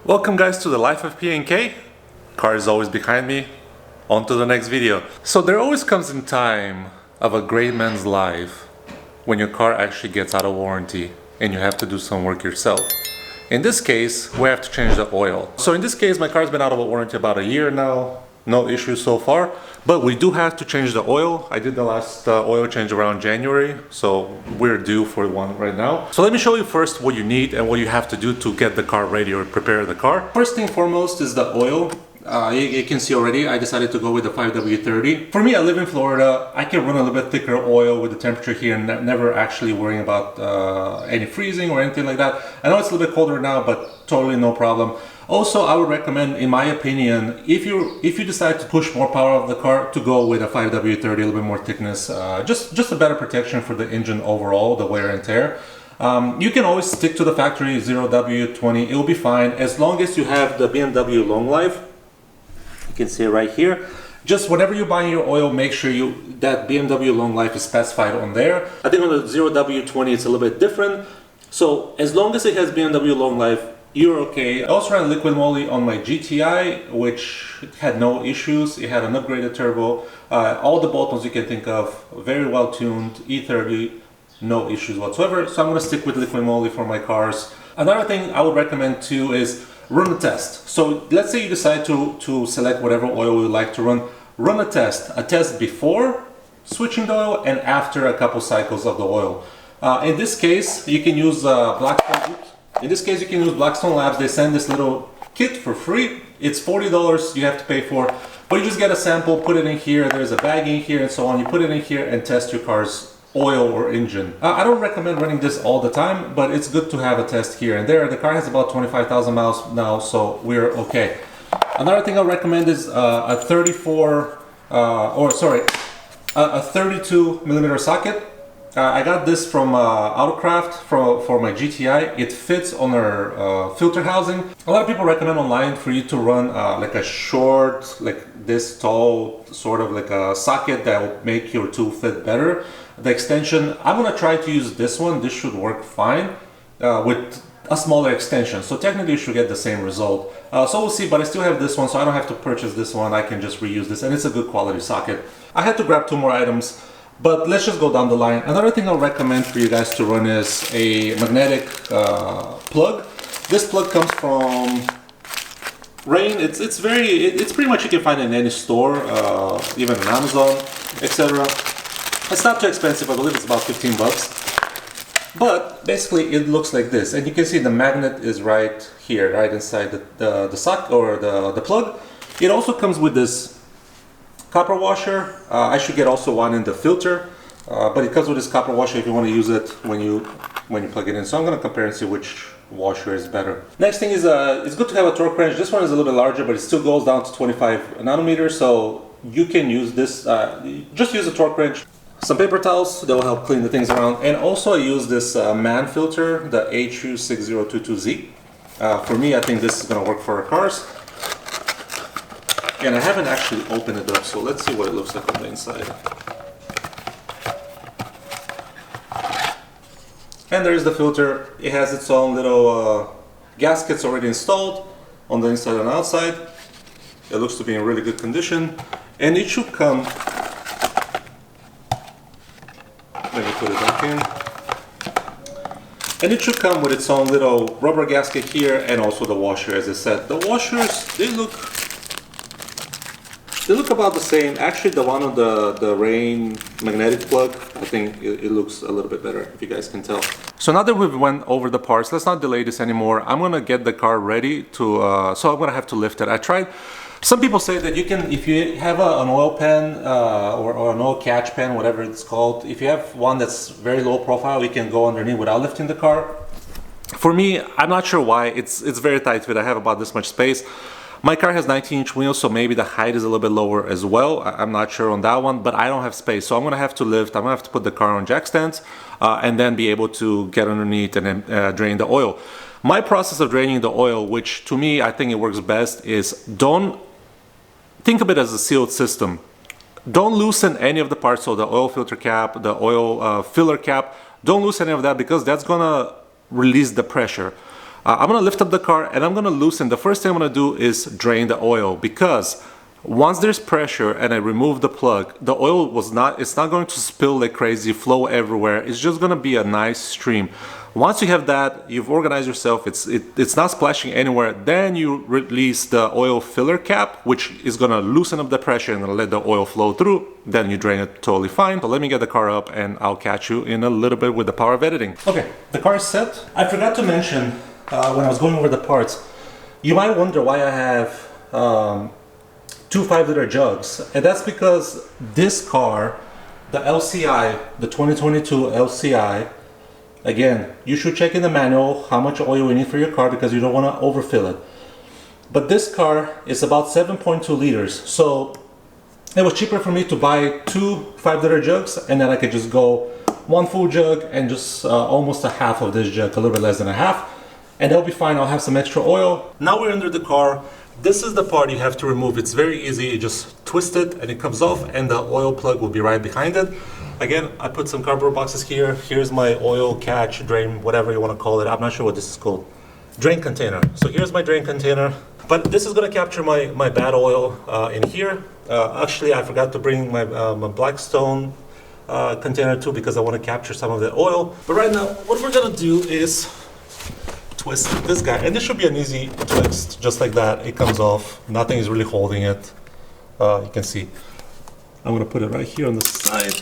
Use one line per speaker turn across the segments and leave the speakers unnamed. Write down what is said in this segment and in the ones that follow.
Welcome guys to the life of P&K. Car is always behind me. On to the next video. So there always comes a time of a great man's life when your car actually gets out of warranty and you have to do some work yourself. In this case, we have to change the oil. So in this case, my car's been out of warranty about a year now. No issues so far, but we do have to change the oil. I did the last oil change around January, so we're due for one right now. So let me show you first what you need and what you have to do to get the car ready or prepare the car. First thing foremost is the oil. You can see already, I decided to go with the 5W30. For me, I live in Florida. I can run a little bit thicker oil with the temperature here and never actually worrying about any freezing or anything like that. I know it's a little bit colder now, but totally no problem. Also, I would recommend, in my opinion, if you decide to push more power of the car, to go with a 5W30, a little bit more thickness, just a better protection for the engine overall, the wear and tear. You can always stick to the factory 0W20, it will be fine as long as you have the BMW long life. You can see it right here. Just whenever you're buying your oil, make sure that BMW long life is specified on there. I think on the 0W20 it's a little bit different. So as long as it has BMW long life, you're okay. I also ran liquid moly on my GTI, which had no issues. It had an upgraded turbo, all the buttons you can think of, very well tuned, E30, no issues whatsoever. So I'm gonna stick with liquid moly for my cars. Another thing I would recommend too is run a test. So let's say you decide to select whatever oil you like to run a test before switching the oil and after a couple cycles of the oil. In this case, you can use Blackstone Labs. They send this little kit for free. It's $40 you have to pay for, but you just get a sample, put it in here, there's a bag in here and so on. You put it in here and test your car's oil or engine. I don't recommend running this all the time, but it's good to have a test here and there. The car has about 25,000 miles now, so we're okay. Another thing I recommend is a 32 millimeter socket. I got this from Autocraft for my GTI. It fits on our filter housing. A lot of people recommend online for you to run like a short, like this tall, sort of like a socket that will make your tool fit better. The extension, I'm gonna try to use this one. This should work fine with a smaller extension. So technically you should get the same result. So we'll see, but I still have this one, so I don't have to purchase this one. I can just reuse this, and it's a good quality socket. I had to grab two more items, but let's just go down the line. Another thing I'll recommend for you guys to run is a magnetic plug. This plug comes from Rain. It's pretty much you can find it in any store, even on Amazon, etc. It's not too expensive. I believe it's about 15 bucks. But basically it looks like this, and you can see the magnet is right here, right inside the socket or the plug. It also comes with this copper washer. I should get also one in the filter, but it comes with this copper washer if you want to use it when you plug it in. So I'm going to compare and see which washer is better. Next thing is it's good to have a torque wrench. This one is a little bit larger, but it still goes down to 25 nanometers, so you can use this. Just use a torque wrench. Some paper towels that will help clean the things around, and also I use this man filter, the HU6022Z. For me, I think this is going to work for our cars. And I haven't actually opened it up, so let's see what it looks like on the inside. And there's the filter. It has its own little gaskets already installed on the inside and outside. It looks to be in really good condition, and it should come. Let me put it back in. And it should come with its own little rubber gasket here, and also the washer. As I said, the washers, they look about the same. Actually, the one on the Rain magnetic plug, I think it looks a little bit better, if you guys can tell. So now that we've went over the parts, let's not delay this anymore. I'm gonna get the car ready to, so I'm gonna have to lift it. I tried. Some people say that you can, if you have an oil pan or an oil catch pan, whatever it's called, if you have one that's very low profile, you can go underneath without lifting the car. For me, I'm not sure why. It's very tight fit. I have about this much space. My car has 19-inch wheels, so maybe the height is a little bit lower as well. I'm not sure on that one, but I don't have space. So I'm gonna have to lift, I'm gonna have to put the car on jack stands and then be able to get underneath and then drain the oil. My process of draining the oil, which to me, I think it works best, is don't think of it as a sealed system. Don't loosen any of the parts, so the oil filter cap, the oil filler cap, don't loosen any of that because that's gonna release the pressure. I'm gonna lift up the car and I'm gonna loosen. The first thing I'm gonna do is drain the oil, because once there's pressure and I remove the plug, the oil it's not going to spill like crazy, flow everywhere. It's just gonna be a nice stream. Once you have that, you've organized yourself, it's not splashing anywhere, then you release the oil filler cap, which is gonna loosen up the pressure and let the oil flow through. Then you drain it totally fine. So let me get the car up and I'll catch you in a little bit with the power of editing. Okay, the car is set. I forgot to mention when I was going over the parts, you might wonder why I have two 5-liter jugs, and that's because this car, the LCI, the 2022 LCI, again, you should check in the manual how much oil you need for your car because you don't want to overfill it. But this car is about 7.2 liters, so it was cheaper for me to buy two 5-liter jugs, and then I could just go one full jug and just almost a half of this jug, a little bit less than a half, and that'll be fine. I'll have some extra oil. Now we're under the car. This is the part you have to remove. It's very easy. You just twist it and it comes off, and the oil plug will be right behind it. Again, I put some cardboard boxes here. Here's my oil catch, drain, whatever you want to call it. I'm not sure what this is called. Drain container. So here's my drain container. But this is going to capture my bad oil in here. Actually, I forgot to bring my Blackstone container too, because I want to capture some of the oil. But right now, what we're going to do is twist this guy. And this should be an easy twist, just like that. It comes off. Nothing is really holding it. You can see. I'm going to put it right here on the side.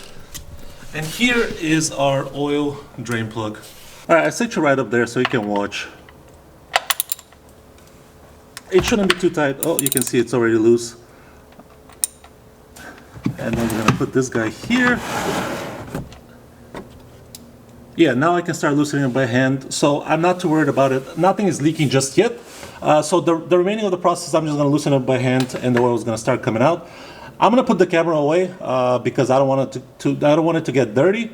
And here is our oil drain plug. All right, I set you right up there so you can watch. It shouldn't be too tight. Oh, you can see it's already loose. And then we're gonna put this guy here. Yeah, now I can start loosening it by hand. So I'm not too worried about it. Nothing is leaking just yet. So the remaining of the process, I'm just gonna loosen it by hand and the oil is gonna start coming out. I'm gonna put the camera away because I don't want it to get dirty.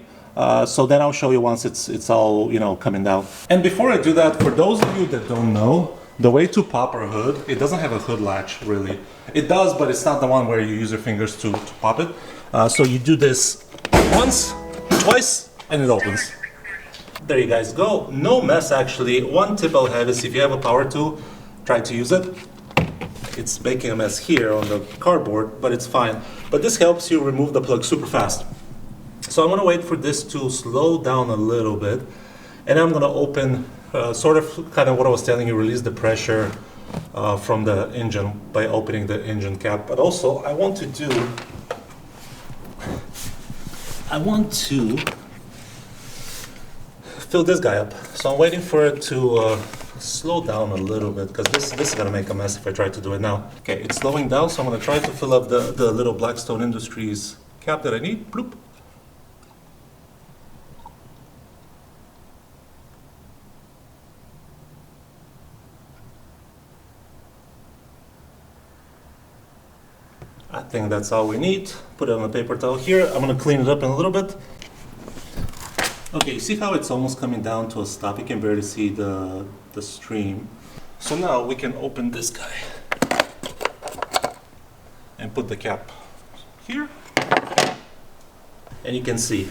So then I'll show you once it's all coming down. And before I do that, for those of you that don't know, the way to pop our hood, it doesn't have a hood latch really. It does, but it's not the one where you use your fingers to pop it. So you do this once, twice, and it opens. There you guys go. No mess actually. One tip I'll have is if you have a power tool, try to use it. It's making a mess here on the cardboard, but it's fine. But this helps you remove the plug super fast. So I'm gonna wait for this to slow down a little bit, and I'm gonna open, kind of what I was telling you, release the pressure from the engine by opening the engine cap. But also I want to fill this guy up. So I'm waiting for it to slow down a little bit, because this is gonna make a mess if I try to do it now. Okay, it's slowing down, so I'm gonna try to fill up the little Blackstone Industries cap that I need. Bloop. I think that's all we need. Put it on a paper towel here. I'm gonna clean it up in a little bit. Okay, you see how it's almost coming down to a stop? You can barely see the stream. So now we can open this guy and put the cap here. And you can see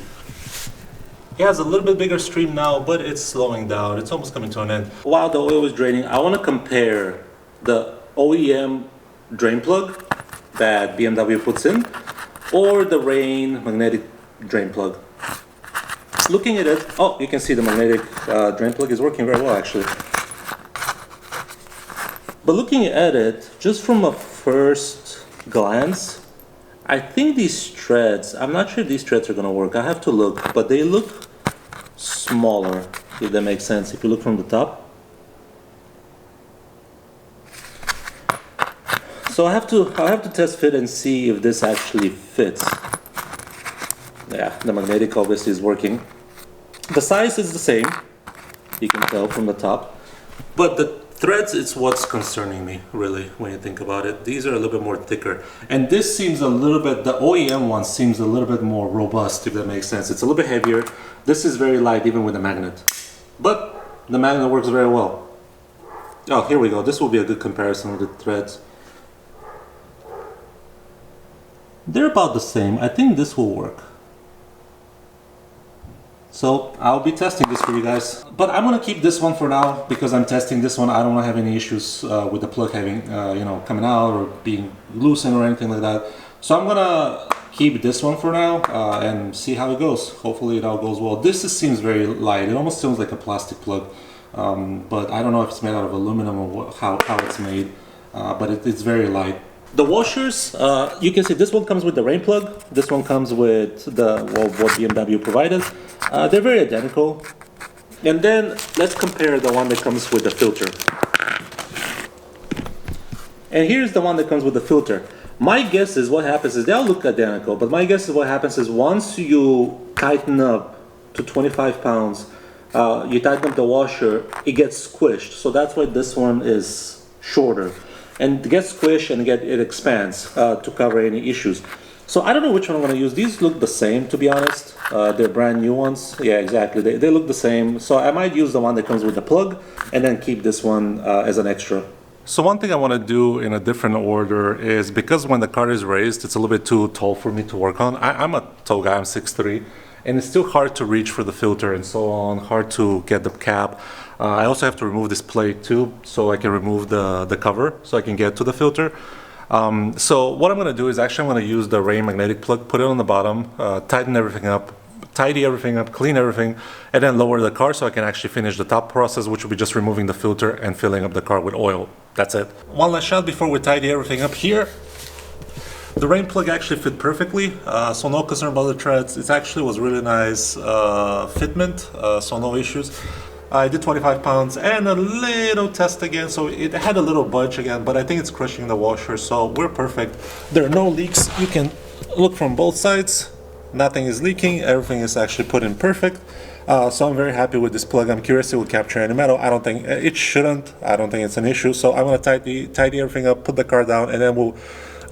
it has a little bit bigger stream now, but it's slowing down. It's almost coming to an end. While the oil is draining, I want to compare the OEM drain plug that BMW puts in or the Rain magnetic drain plug. Looking at it, oh, you can see the magnetic drain plug is working very well actually. But looking at it, just from a first glance, I think these threads, I'm not sure these threads are gonna work. I have to look, but they look smaller, if that makes sense, if you look from the top. So I'll have to test fit and see if this actually fits. Yeah, the magnetic obviously is working. The size is the same, you can tell from the top, but the threads is what's concerning me really when you think about it. These are a little bit more thicker, and this seems a little bit, the OEM one seems a little bit more robust, if that makes sense. It's a little bit heavier. This is very light even with a magnet, but the magnet works very well. Oh, here we go. This will be a good comparison with the threads. They're about the same. I think this will work. So I'll be testing this for you guys, but I'm gonna keep this one for now because I'm testing this one. I don't have any issues with the plug having, coming out or being loosened or anything like that. So I'm gonna keep this one for now and see how it goes. Hopefully it all goes well. This seems very light. It almost seems like a plastic plug, but I don't know if it's made out of aluminum or how it's made, but it's very light. The washers, you can see this one comes with the rain plug. This one comes with what BMW provided. They're very identical. And then let's compare the one that comes with the filter. And here's the one that comes with the filter. My guess is what happens is they all look identical, but my guess is what happens is once you tighten up to 25 pounds, you tighten up the washer, it gets squished. So that's why this one is shorter. And it gets squished and it expands to cover any issues. So I don't know which one I'm going to use. These look the same, to be honest. They're brand new ones. Yeah, exactly. They look the same. So I might use the one that comes with the plug and then keep this one as an extra. So one thing I want to do in a different order is because when the car is raised, it's a little bit too tall for me to work on. I'm a tall guy, I'm 6'3", and it's still hard to reach for the filter and so on, hard to get the cap. I also have to remove this plate too, so I can remove the cover, so I can get to the filter. So what I'm going to do is actually I'm going to use the rain magnetic plug, put it on the bottom, tighten everything up, tidy everything up, clean everything, and then lower the car so I can actually finish the top process, which will be just removing the filter and filling up the car with oil. That's it. One last shot before we tidy everything up here. The rain plug actually fit perfectly, so no concern about the treads. It actually was really nice fitment, so no issues. I did 25 pounds and a little test again, so it had a little budge again, but I think it's crushing the washer, so we're perfect. There are no leaks. You can look from both sides. Nothing is leaking. Everything is actually put in perfect. So I'm very happy with this plug. I'm curious if it will capture any metal. I don't think it shouldn't. I don't think it's an issue. So I'm going to tidy everything up, put the car down, and then we'll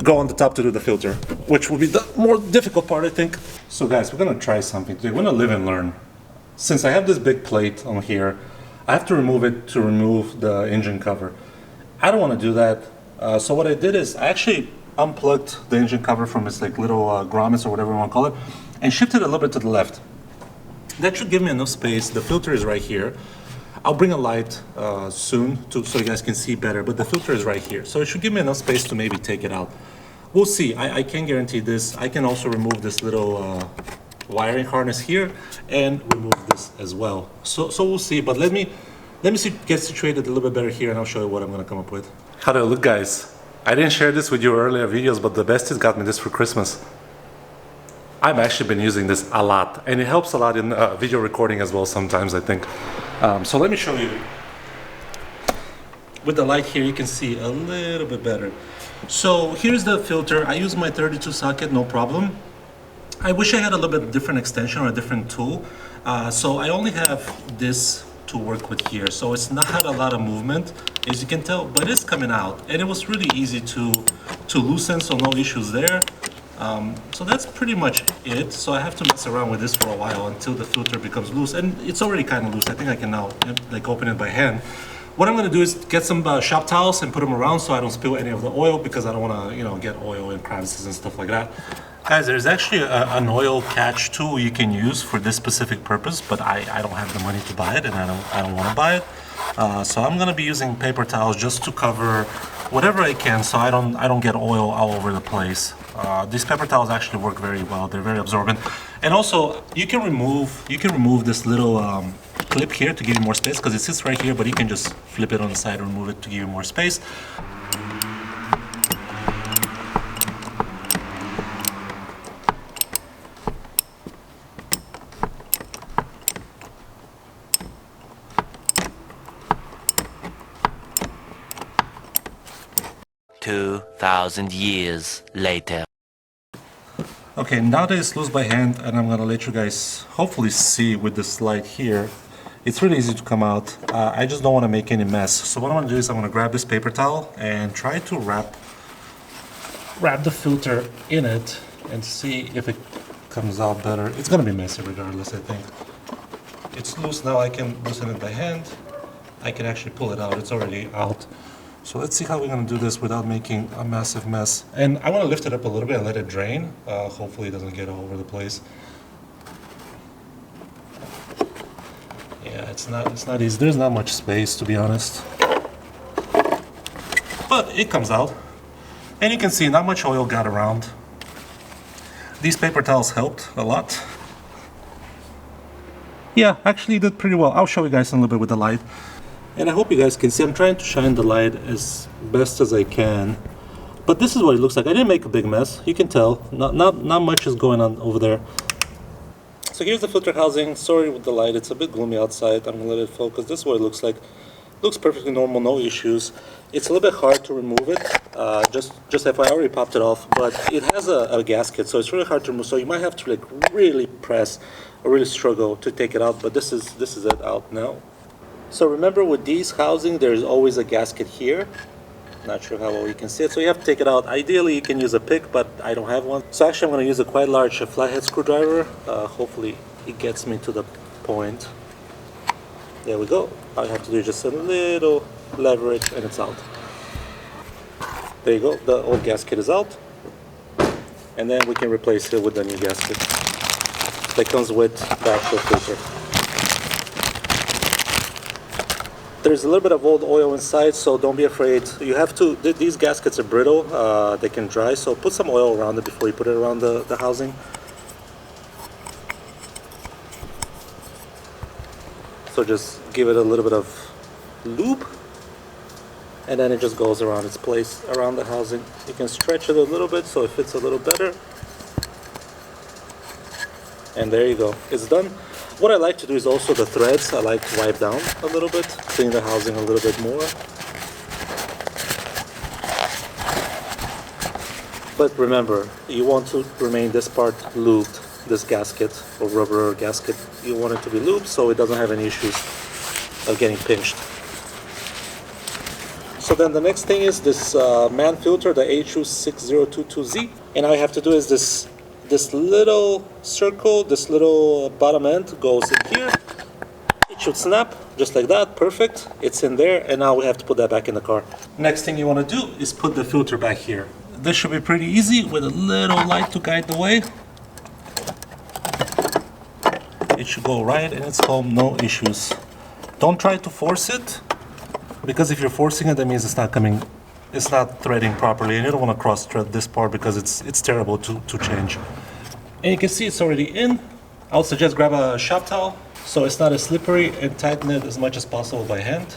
go on the top to do the filter, which will be the more difficult part, I think. So guys, we're going to try something today. We're going to live and learn. Since I have this big plate on here, I have to remove it to remove the engine cover. I don't want to do that. So what I did is I actually unplugged the engine cover from its like little grommets or whatever you want to call it, and shifted it a little bit to the left. That should give me enough space. The filter is right here. I'll bring a light soon so you guys can see better, but the filter is right here. So it should give me enough space to maybe take it out. We'll see. I can't guarantee this. I can also remove this little wiring harness here and remove this as well. So we'll see, but let me get situated a little bit better here and I'll show you what I'm going to come up with. How do I look, guys? I didn't share this with you earlier videos, but the besties got me this for Christmas. I've actually been using this a lot, and it helps a lot in video recording as well sometimes, I think. So let me show you. With the light here, you can see a little bit better. So here's the filter. I use my 32 socket, no problem. I wish I had a little bit different extension or a different tool. So I only have this to work with here. So it's not a lot of movement, as you can tell, but it's coming out. And it was really easy to loosen, so no issues there. So that's pretty much it. So I have to mess around with this for a while until the filter becomes loose. And it's already kind of loose. I think I can now like open it by hand. What I'm going to do is get some shop towels and put them around so I don't spill any of the oil, because I don't want to, get oil in crevices and stuff like that. Guys, there's actually an oil catch tool you can use for this specific purpose, but I don't have the money to buy it, and I don't want to buy it. So I'm going to be using paper towels just to cover whatever I can, so I don't get oil all over the place. These paper towels actually work very well. They're very absorbent, and also you can remove this little clip here to give you more space, because it sits right here, but you can just flip it on the side and remove it to give you more space.
$2,000 years later.
Okay, now that it's loose by hand, and I'm gonna let you guys hopefully see with this light here, it's really easy to come out. I just don't want to make any mess. So what I'm gonna do is I'm gonna grab this paper towel and try to wrap the filter in it and see if it comes out better. It's gonna be messy regardless, I think. It's loose now. I can loosen it by hand. I can actually pull it out. It's already out. So let's see how we're gonna do this without making a massive mess. And I wanna lift it up a little bit and let it drain. Hopefully it doesn't get all over the place. Yeah, it's not easy. There's not much space, to be honest. But it comes out. And you can see not much oil got around. These paper towels helped a lot. Yeah, actually did pretty well. I'll show you guys in a little bit with the light. And I hope you guys can see, I'm trying to shine the light as best as I can. But this is what it looks like. I didn't make a big mess. You can tell. Not much is going on over there. So here's the filter housing. Sorry with the light, it's a bit gloomy outside. I'm gonna let it focus. This is what it looks like. Looks perfectly normal, no issues. It's a little bit hard to remove it. Just if I already popped it off, but it has a gasket, so it's really hard to remove. So you might have to like really press or really struggle to take it out. But this is it out now. So remember, with these housing, there's always a gasket here. Not sure how well you can see it, so you have to take it out. Ideally, you can use a pick, but I don't have one. So actually, I'm going to use a quite large flathead screwdriver. Hopefully, it gets me to the point. There we go. All I have to do is just a little leverage, and it's out. There you go. The old gasket is out, and then we can replace it with the new gasket that comes with the actual filter. There's a little bit of old oil inside, so don't be afraid. You have to, these gaskets are brittle, they can dry, so put some oil around it before you put it around the housing. So just give it a little bit of lube, and then it just goes around its place, around the housing. You can stretch it a little bit so it fits a little better. And there you go, it's done. What I like to do is also the threads, I like to wipe down a little bit, clean the housing a little bit more. But remember, you want to remain this part lubed, this gasket or rubber gasket. You want it to be lubed so it doesn't have any issues of getting pinched. So then the next thing is this man filter, the HU6022Z. And all I have to do is this little circle, this little bottom end goes in here. It should snap just like that, perfect. It's in there, and now we have to put that back in the car. Next thing you want to do is put the filter back here. This should be pretty easy with a little light to guide the way. It should go right in its home, no issues. Don't try to force it, because if you're forcing it, that means it's not coming. It's not threading properly, and you don't want to cross thread this part because it's terrible to change. And you can see it's already in. I would suggest grab a shop towel so it's not as slippery, and tighten it as much as possible by hand.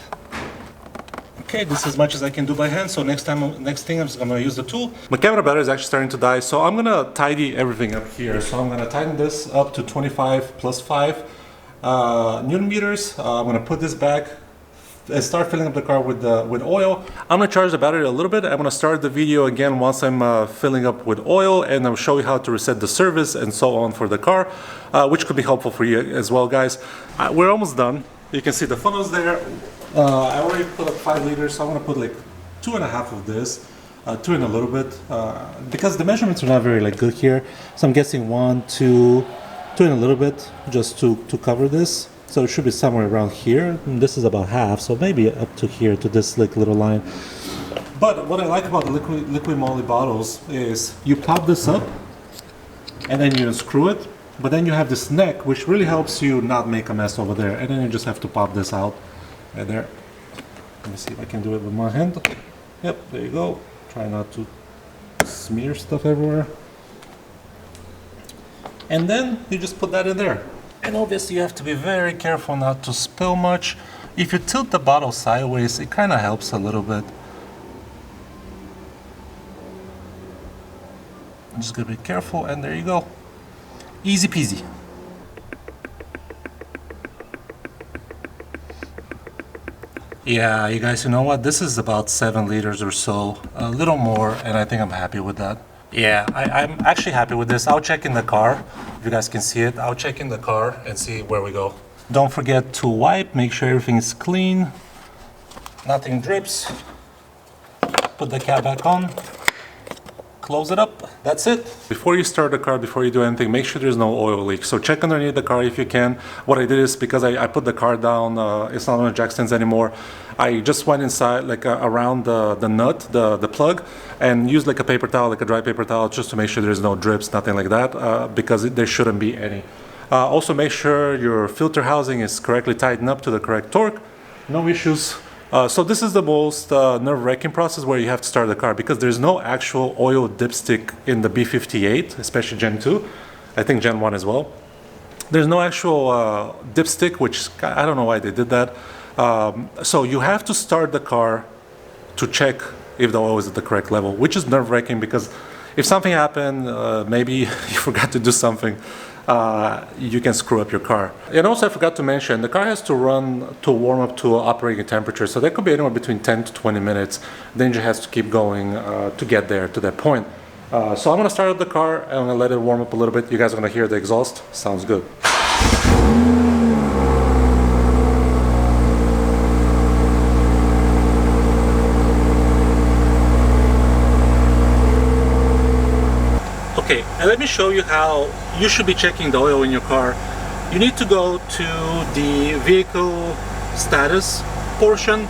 Okay, this is as much as I can do by hand, so next thing I'm just gonna use the tool. My camera battery is actually starting to die, so I'm gonna tidy everything up here. So I'm gonna tighten this up to 25 plus 5 Newton meters. I'm gonna put this back and start filling up the car with oil. I'm gonna charge the battery a little bit. I'm gonna start the video again once I'm filling up with oil, and I'll show you how to reset the service and so on for the car, which could be helpful for you as well, guys. We're almost done. You can see the funnels there. I already put up 5 liters, so I'm gonna put like 2.5 of this, 2 and a little bit, because the measurements are not very good here. So I'm guessing 1, 2, 2 and a little bit, just to cover this. So it should be somewhere around here. And this is about half, so maybe up to here, to this little line. But what I like about the liquid moly bottles is you pop this up, and then you unscrew it, but then you have this neck, which really helps you not make a mess over there. And then you just have to pop this out right there. Let me see if I can do it with my hand. Yep, there you go. Try not to smear stuff everywhere. And then you just put that in there. And obviously you have to be very careful not to spill much. If you tilt the bottle sideways, it kind of helps a little bit. I'm just gonna be careful, and there you go. Easy peasy. Yeah, you guys, you know what? This is about 7 liters or so, a little more, and I think I'm happy with that. Yeah, I'm actually happy with this. I'll check in the car, if you guys can see it. I'll check in the car and see where we go. Don't forget to wipe, make sure everything is clean, nothing drips. Put the cap back on, close it up. That's it. Before you start the car, before you do anything, make sure there's no oil leak. So check underneath the car if you can. What I did is, because I put the car down, it's not on the jack stands anymore, I just went inside, like around the nut, the plug, and used like a paper towel, like a dry paper towel, just to make sure there's no drips, nothing like that, because there shouldn't be any. Also make sure your filter housing is correctly tightened up to the correct torque. No issues. So this is the most nerve-wracking process, where you have to start the car, because there's no actual oil dipstick in the B58, especially Gen 2. I think Gen 1 as well. There's no actual dipstick, which I don't know why they did that. So you have to start the car to check if the oil is at the correct level, which is nerve-wracking, because if something happened, maybe you forgot to do something, you can screw up your car. And also, I forgot to mention, the car has to run to warm up to operating temperature, so that could be anywhere between 10 to 20 minutes. The engine has to keep going to get there, to that point. So I'm gonna start up the car, and I'm gonna let it warm up a little bit. You guys are gonna hear the exhaust. Sounds good. Okay, and let me show you how you should be checking the oil in your car. You need to go to the vehicle status portion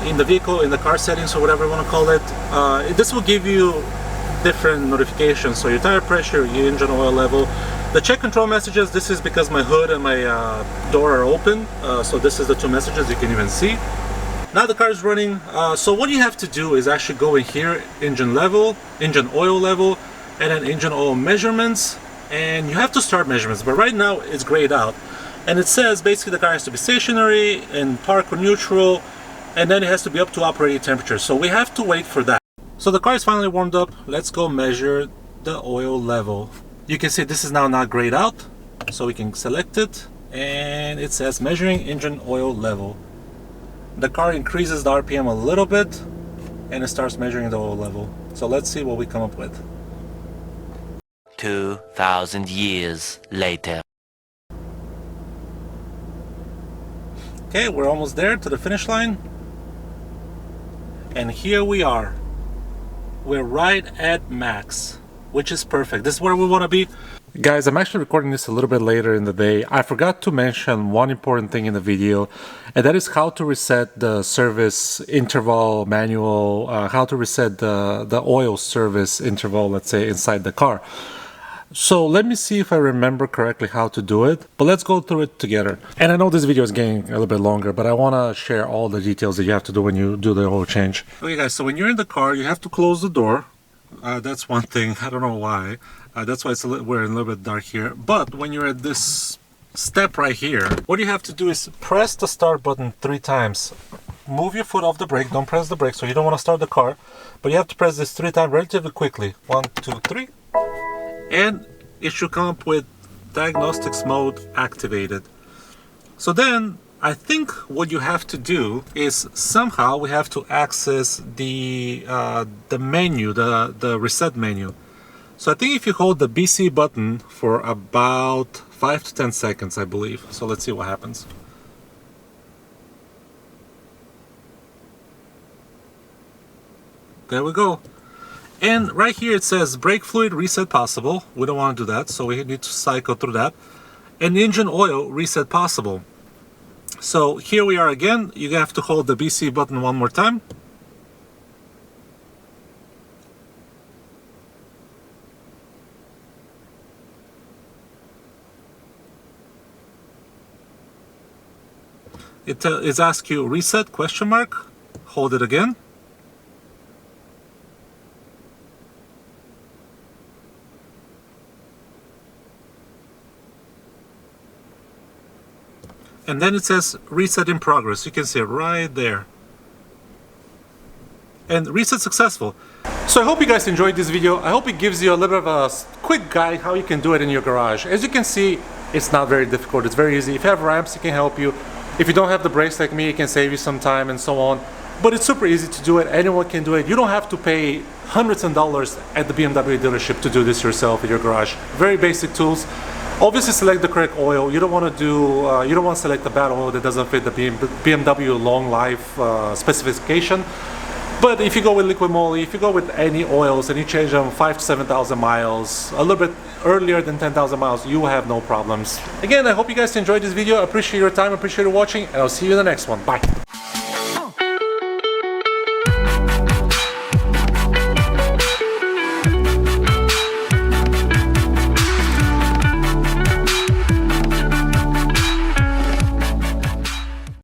in the vehicle, in the car settings, or whatever you want to call it. This will give you different notifications. So your tire pressure, your engine oil level. The check control messages, this is because my hood and my door are open. So this is the two messages you can even see. Now the car is running. So what you have to do is actually go in here, engine level, engine oil level, and then engine oil measurements, and you have to start measurements, but right now it's grayed out, and it says basically the car has to be stationary in park or neutral, and then it has to be up to operating temperature. So we have to wait for that. So the car is finally warmed up. Let's go measure the oil level. You can see this is now not grayed out, so we can select it, and it says measuring engine oil level. The car increases the RPM a little bit, and it starts measuring the oil level. So let's see what we come up with.
2,000 years later.
Okay, we're almost there to the finish line. And here we are. We're right at max, which is perfect. This is where we want to be. Guys, I'm actually recording this a little bit later in the day. I forgot to mention one important thing in the video, and that is how to reset the service interval manual, how to reset the oil service interval, let's say, inside the car. So let me see if I remember correctly how to do it, but let's go through it together. And I know this video is getting a little bit longer, but I want to share all the details that you have to do when you do the oil change. Okay guys, so when you're in the car, you have to close the door. That's one thing, I don't know why. That's why we're a little bit dark here. But when you're at this step right here, what you have to do is press the start button 3 times. Move your foot off the brake, don't press the brake, so you don't want to start the car. But you have to press this 3 times relatively quickly. 1, 2, 3. And it should come up with diagnostics mode activated. So then I think what you have to do is somehow we have to access the menu, the reset menu. So I think if you hold the BC button for about 5 to 10 seconds, I believe. So let's see what happens. There we go. And right here it says brake fluid reset possible. We don't want to do that, so we need to cycle through that. And engine oil reset possible. So here we are again. You have to hold the BC button one more time. It asks you reset question mark. Hold it again. And then it says reset in progress. You can see it right there. And reset successful. So I hope you guys enjoyed this video. I hope it gives you a little bit of a quick guide how you can do it in your garage. As you can see, it's not very difficult. It's very easy. If you have ramps, it can help you. If you don't have the brakes like me, it can save you some time and so on. But it's super easy to do it. Anyone can do it. You don't have to pay hundreds of dollars at the BMW dealership to do this yourself in your garage. Very basic tools. Obviously select the correct oil. You don't want to do, you don't want to select the bad oil that doesn't fit the BMW long life specification. But if you go with liquid moly, if you go with any oils and you change them 5 to 7,000 miles, a little bit earlier than 10,000 miles, you will have no problems. Again, I hope you guys enjoyed this video. I appreciate your time, appreciate you watching, and I'll see you in the next one. Bye.